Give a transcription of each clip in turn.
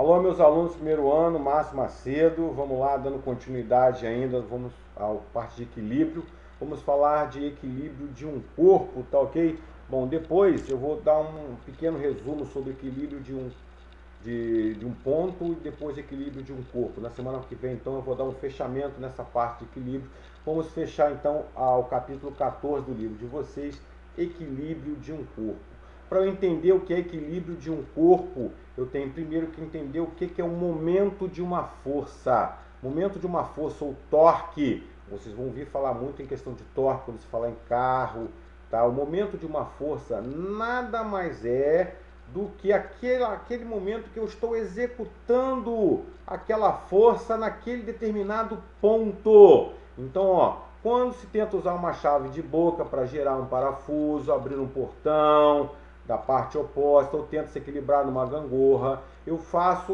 Alô, meus alunos do primeiro ano, Márcio Macedo. Vamos lá, dando continuidade ainda, vamos à parte de equilíbrio. Vamos falar de equilíbrio de um corpo, tá ok? Bom, depois eu vou dar um pequeno resumo sobre equilíbrio de um ponto e depois equilíbrio de um corpo. Na semana que vem, então, eu vou dar um fechamento nessa parte de equilíbrio. Vamos fechar, então, ao capítulo 14 do livro de vocês, equilíbrio de um corpo. Para eu entender o que é equilíbrio de um corpo, eu tenho primeiro que entender o que é o momento de uma força. Momento de uma força, ou torque. Vocês vão ouvir falar muito em questão de torque, quando se falar em carro. Tá? O momento de uma força nada mais é do que aquele momento que eu estou executando aquela força naquele determinado ponto. Então, ó, quando se tenta usar uma chave de boca para gerar um parafuso, abrir um portão da parte oposta, ou tento se equilibrar numa gangorra,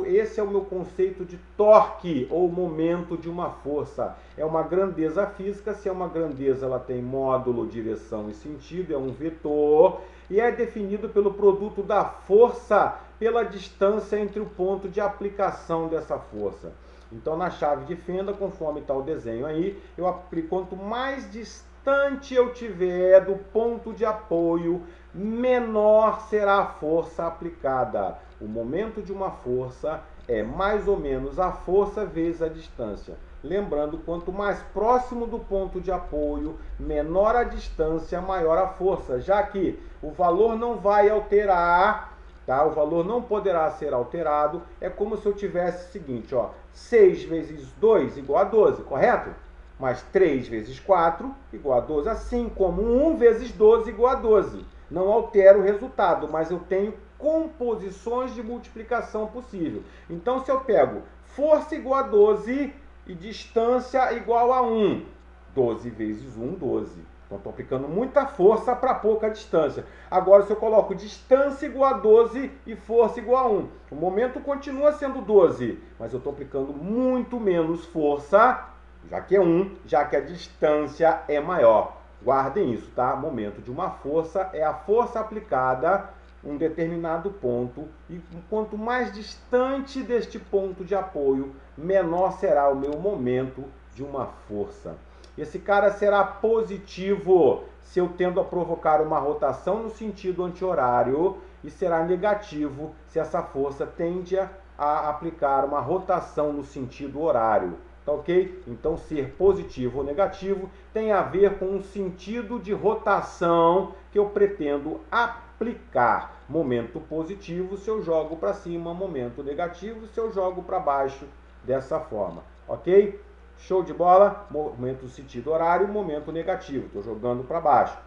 esse é o meu conceito de torque, ou momento de uma força. É uma grandeza física. Se é uma grandeza, ela tem módulo, direção e sentido, é um vetor, e é definido pelo produto da força pela distância entre o ponto de aplicação dessa força. Então, na chave de fenda, conforme está o desenho aí, eu aplico, quanto mais distante eu tiver do ponto de apoio, menor será a força aplicada. O momento de uma força é mais ou menos a força vezes a distância. Lembrando, quanto mais próximo do ponto de apoio, menor a distância, maior a força, já que o valor não vai alterar, tá? O valor não poderá ser alterado. É como se eu tivesse o seguinte, ó, 6 vezes 2 igual a 12, correto? Mas 3 vezes 4 igual a 12, assim como 1 vezes 12 igual a 12. Não altera o resultado, mas eu tenho composições de multiplicação possível. Então, se eu pego força igual a 12 e distância igual a 1, 12 vezes 1, 12. Então, estou aplicando muita força para pouca distância. Agora, se eu coloco distância igual a 12 e força igual a 1, o momento continua sendo 12, mas eu estou aplicando muito menos força, já que é 1, já que a distância é maior. Guardem isso, tá? Momento de uma força é a força aplicada em um determinado ponto, e quanto mais distante deste ponto de apoio, menor será o meu momento de uma força. Esse cara será positivo se eu tendo a provocar uma rotação no sentido anti-horário, e será negativo se essa força tende a aplicar uma rotação no sentido horário. Tá ok? Então, ser positivo ou negativo tem a ver com o sentido de rotação que eu pretendo aplicar. Momento positivo se eu jogo para cima, momento negativo se eu jogo para baixo, dessa forma. Ok? Show de bola? Momento sentido horário, momento negativo. Estou jogando para baixo.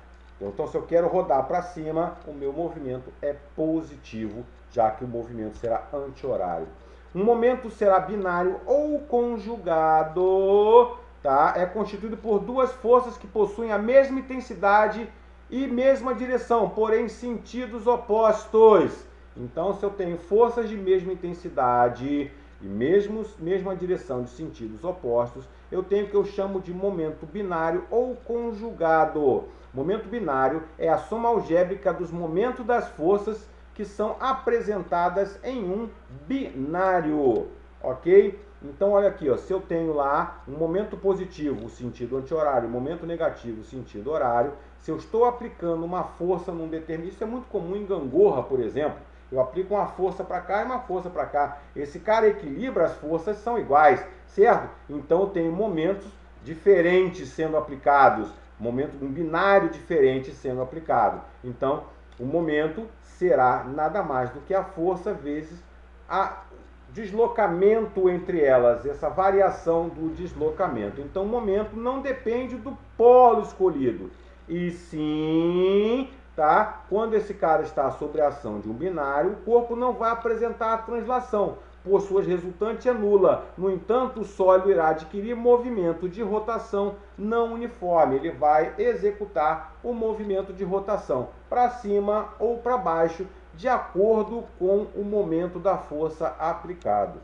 Então, se eu quero rodar para cima, o meu movimento é positivo, já que o movimento será anti-horário. Um momento será binário ou conjugado, tá? É constituído por duas forças que possuem a mesma intensidade e mesma direção, porém sentidos opostos. Então, se eu tenho forças de mesma intensidade e mesma direção de sentidos opostos, eu tenho o que eu chamo de momento binário ou conjugado. Momento binário é a soma algébrica dos momentos das forças que são apresentadas em um binário, ok? Então, olha aqui, ó, se eu tenho lá um momento positivo, o sentido anti-horário, momento negativo, o sentido horário, se eu estou aplicando uma força num determinado... Isso é muito comum em gangorra, por exemplo. Eu aplico uma força para cá e uma força para cá. Esse cara equilibra, as forças são iguais, certo? Então, eu tenho momentos diferentes sendo aplicados, um binário diferente sendo aplicado. Então, o momento será nada mais do que a força vezes a deslocamento entre elas, essa variação do deslocamento. Então, o momento não depende do polo escolhido, e sim, tá? Quando esse cara está sob a ação de um binário, o corpo não vai apresentar a translação, por suas resultantes é nula. No entanto, o sólido irá adquirir movimento de rotação não uniforme. Ele vai executar o movimento de rotação para cima ou para baixo, de acordo com o momento da força aplicado.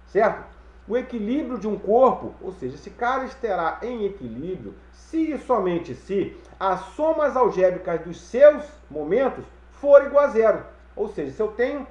Certo? O equilíbrio de um corpo, ou seja, esse cara estará em equilíbrio se e somente se as somas algébricas dos seus momentos forem igual a zero. Ou seja, se eu tenho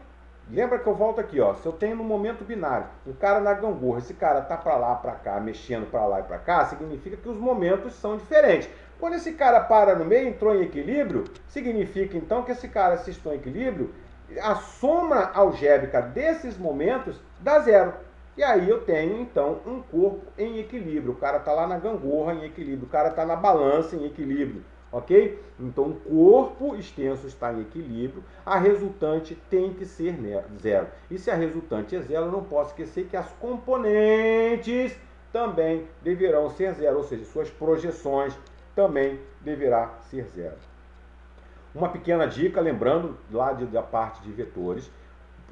Lembra que eu volto aqui, ó. Se eu tenho no momento binário um cara na gangorra, esse cara tá para lá, para cá, mexendo para lá e para cá, significa que os momentos são diferentes. Quando esse cara para no meio, entrou em equilíbrio, significa então que esse cara, se estou em equilíbrio, a soma algébrica desses momentos dá zero. E aí eu tenho, então, um corpo em equilíbrio. O cara está lá na gangorra em equilíbrio, o cara está na balança em equilíbrio, ok? Então, o corpo extenso está em equilíbrio, a resultante tem que ser zero. E se a resultante é zero, eu não posso esquecer que as componentes também deverão ser zero, ou seja, suas projeções também deverá ser zero. Uma pequena dica, lembrando lá da parte de vetores,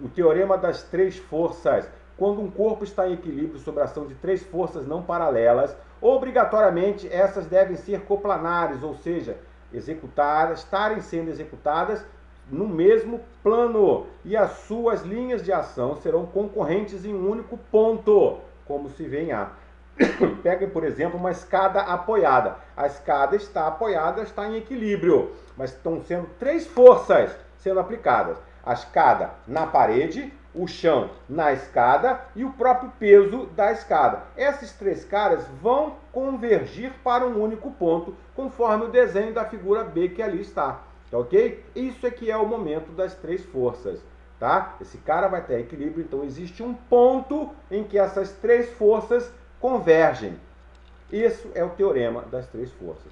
o teorema das três forças. Quando um corpo está em equilíbrio sob a ação de três forças não paralelas, obrigatoriamente essas devem ser coplanares, ou seja, estarem sendo executadas no mesmo plano. E as suas linhas de ação serão concorrentes em um único ponto, como se vê em A. Pega, por exemplo, uma escada apoiada. A escada está apoiada, está em equilíbrio, mas estão sendo três forças sendo aplicadas. A escada na parede, o chão na escada e o próprio peso da escada. Esses três caras vão convergir para um único ponto, conforme o desenho da figura B que ali está. Tá ok? Isso é que é o momento das três forças. Tá? Esse cara vai ter equilíbrio, então existe um ponto em que essas três forças convergem. Isso é o teorema das três forças.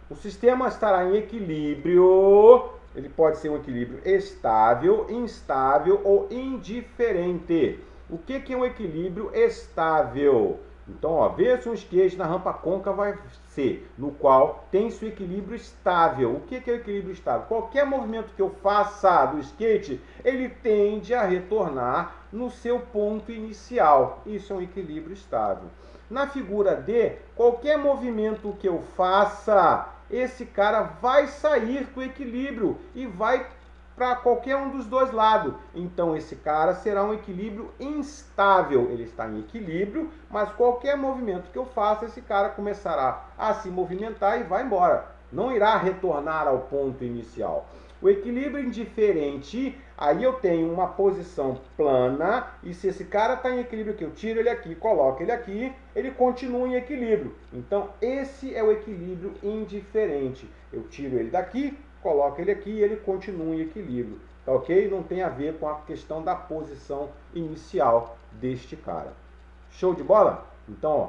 O sistema estará em equilíbrio. Ele pode ser um equilíbrio estável, instável ou indiferente. O que é um equilíbrio estável? Então, ó, veja um skate na rampa côncava vai ser, no qual tem seu equilíbrio estável. O que é o equilíbrio estável? Qualquer movimento que eu faça do skate, ele tende a retornar no seu ponto inicial. Isso é um equilíbrio estável. Na figura D, qualquer movimento que eu faça, esse cara vai sair do equilíbrio e vai para qualquer um dos dois lados. Então, esse cara será um equilíbrio instável. Ele está em equilíbrio, mas qualquer movimento que eu faça, esse cara começará a se movimentar e vai embora. Não irá retornar ao ponto inicial. O equilíbrio indiferente, aí eu tenho uma posição plana, e se esse cara está em equilíbrio, que eu tiro ele aqui, coloco ele aqui, ele continua em equilíbrio. Então, esse é o equilíbrio indiferente. Eu tiro ele daqui, coloco ele aqui e ele continua em equilíbrio. Tá ok? Não tem a ver com a questão da posição inicial deste cara. Show de bola? Então, ó,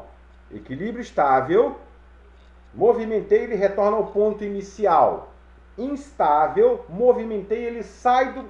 equilíbrio estável, movimentei, ele retorna ao ponto inicial. Instável, movimentei, ele sai do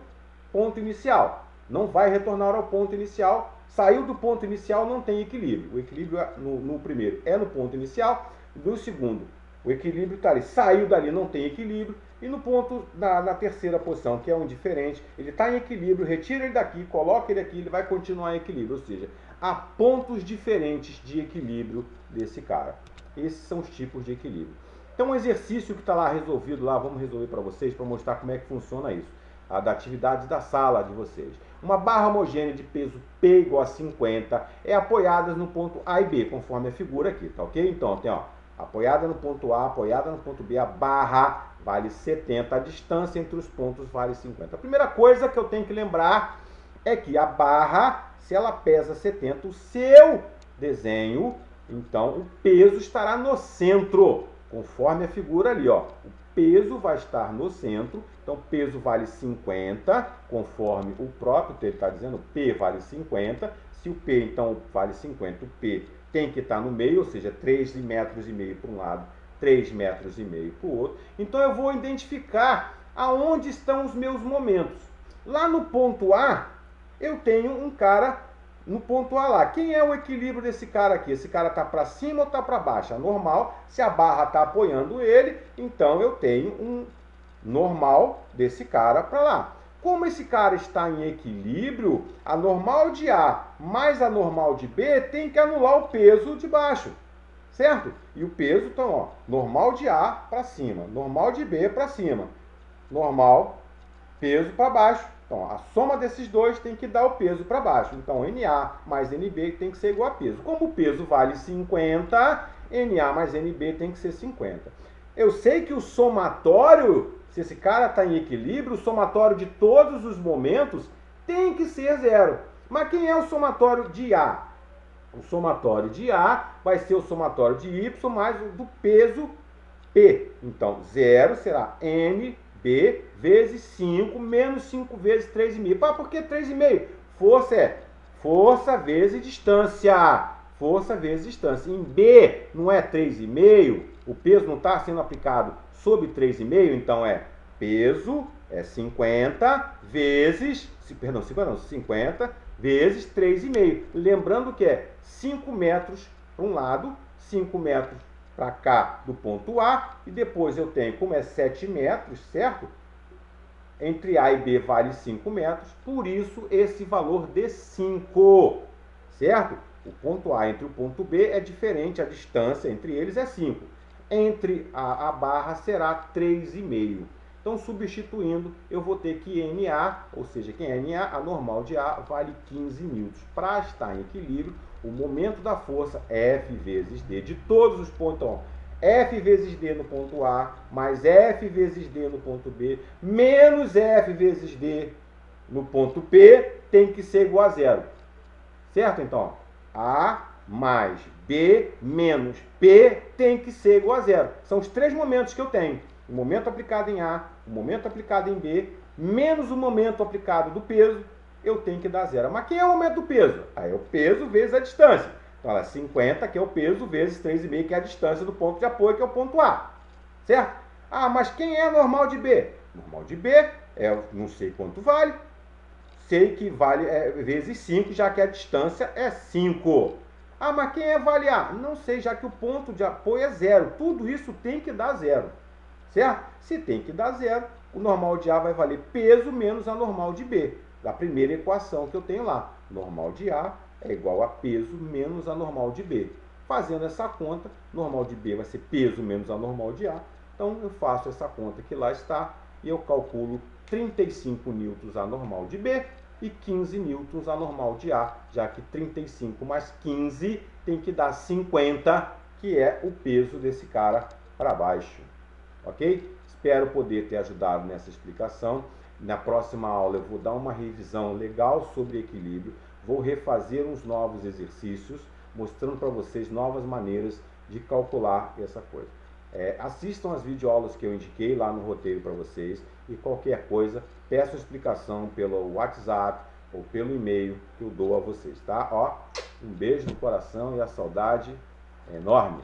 ponto inicial. Não vai retornar ao ponto inicial. Saiu do ponto inicial, não tem equilíbrio. O equilíbrio no primeiro é no ponto inicial. No segundo, o equilíbrio está ali. Saiu dali, não tem equilíbrio. E no ponto, na terceira posição, que é um diferente, ele está em equilíbrio, retira ele daqui, coloca ele aqui, ele vai continuar em equilíbrio. Ou seja, há pontos diferentes de equilíbrio desse cara. Esses são os tipos de equilíbrio. Então, um exercício que está lá resolvido, lá, vamos resolver para vocês, para mostrar como é que funciona isso. Da atividade da sala de vocês. Uma barra homogênea de peso P igual a 50 é apoiada no ponto A e B, conforme a figura aqui, tá ok? Então, tem, ó, apoiada no ponto A, apoiada no ponto B, a barra vale 70, a distância entre os pontos vale 50. A primeira coisa que eu tenho que lembrar é que a barra, se ela pesa 70, o seu desenho, então o peso estará no centro, conforme a figura ali, ó. O peso vai estar no centro, então peso vale 50, conforme o próprio texto está dizendo, P vale 50. Se o P então vale 50, o P tem que estar no meio, ou seja, 3,5 metros para um lado, 3,5 metros para o outro. Então eu vou identificar aonde estão os meus momentos. Lá no ponto A, eu tenho um cara no ponto A lá. Quem é o equilíbrio desse cara aqui? Esse cara está para cima ou está para baixo? É normal. Se a barra está apoiando ele, então eu tenho um normal desse cara para lá. Como esse cara está em equilíbrio, a normal de A mais a normal de B tem que anular o peso de baixo, certo? E o peso, então, ó, normal de A para cima, normal de B para cima, normal, peso para baixo. Então, a soma desses dois tem que dar o peso para baixo. Então, NA mais NB tem que ser igual a peso. Como o peso vale 50, NA mais NB tem que ser 50. Eu sei que o somatório, se esse cara está em equilíbrio, o somatório de todos os momentos tem que ser zero. Mas quem é o somatório de A? O somatório de A vai ser o somatório de Y mais o do peso P. Então, 0 será NB vezes 5 menos 5 vezes 3,5. Pá, por que 3,5? Força é força vezes distância. Força vezes distância. Em B não é 3,5, o peso não está sendo aplicado sobre 3,5, então é peso é 50 vezes, perdão, 50 vezes 3,5. Lembrando que é 5 metros para um lado, 5 metros para cá do ponto A, e depois eu tenho, como é 7 metros, certo? Entre A e B vale 5 metros, por isso esse valor de 5, certo? O ponto A entre o ponto B é diferente, a distância entre eles é 5. Entre a barra será 3,5. Então, substituindo, eu vou ter que NA, ou seja, quem é NA, a normal de A, vale 15 newtons. Para estar em equilíbrio, o momento da força F vezes D de todos os pontos, então, F vezes D no ponto A, mais F vezes D no ponto B, menos F vezes D no ponto P, tem que ser igual a zero. Certo? Então, A mais B menos P tem que ser igual a zero. São os três momentos que eu tenho. O momento aplicado em A, o momento aplicado em B, menos o momento aplicado do peso, eu tenho que dar zero. Mas quem é o momento do peso? Aí é o peso vezes a distância. Então, ela é 50, que é o peso, vezes 3,5, que é a distância do ponto de apoio, que é o ponto A. Certo? Ah, mas quem é a normal de B? Normal de B é, não sei quanto vale, sei que vale vezes 5, já que a distância é 5. Ah, mas quem é vale A? Não sei, já que o ponto de apoio é zero. Tudo isso tem que dar zero. Certo? Se tem que dar zero, o normal de A vai valer peso menos a normal de B. Da primeira equação que eu tenho lá. Normal de A é igual a peso menos a normal de B. Fazendo essa conta, normal de B vai ser peso menos a normal de A. Então, eu faço essa conta que lá está e eu calculo 35 newtons a normal de B e 15 newtons a normal de A, já que 35 mais 15 tem que dar 50, que é o peso desse cara para baixo. Ok? Espero poder ter ajudado nessa explicação. Na próxima aula eu vou dar uma revisão legal sobre equilíbrio, vou refazer uns novos exercícios, mostrando para vocês novas maneiras de calcular essa coisa. Assistam as videoaulas que eu indiquei lá no roteiro para vocês e qualquer coisa, peço explicação pelo WhatsApp ou pelo e-mail que eu dou a vocês, tá? Ó, um beijo no coração e a saudade é enorme.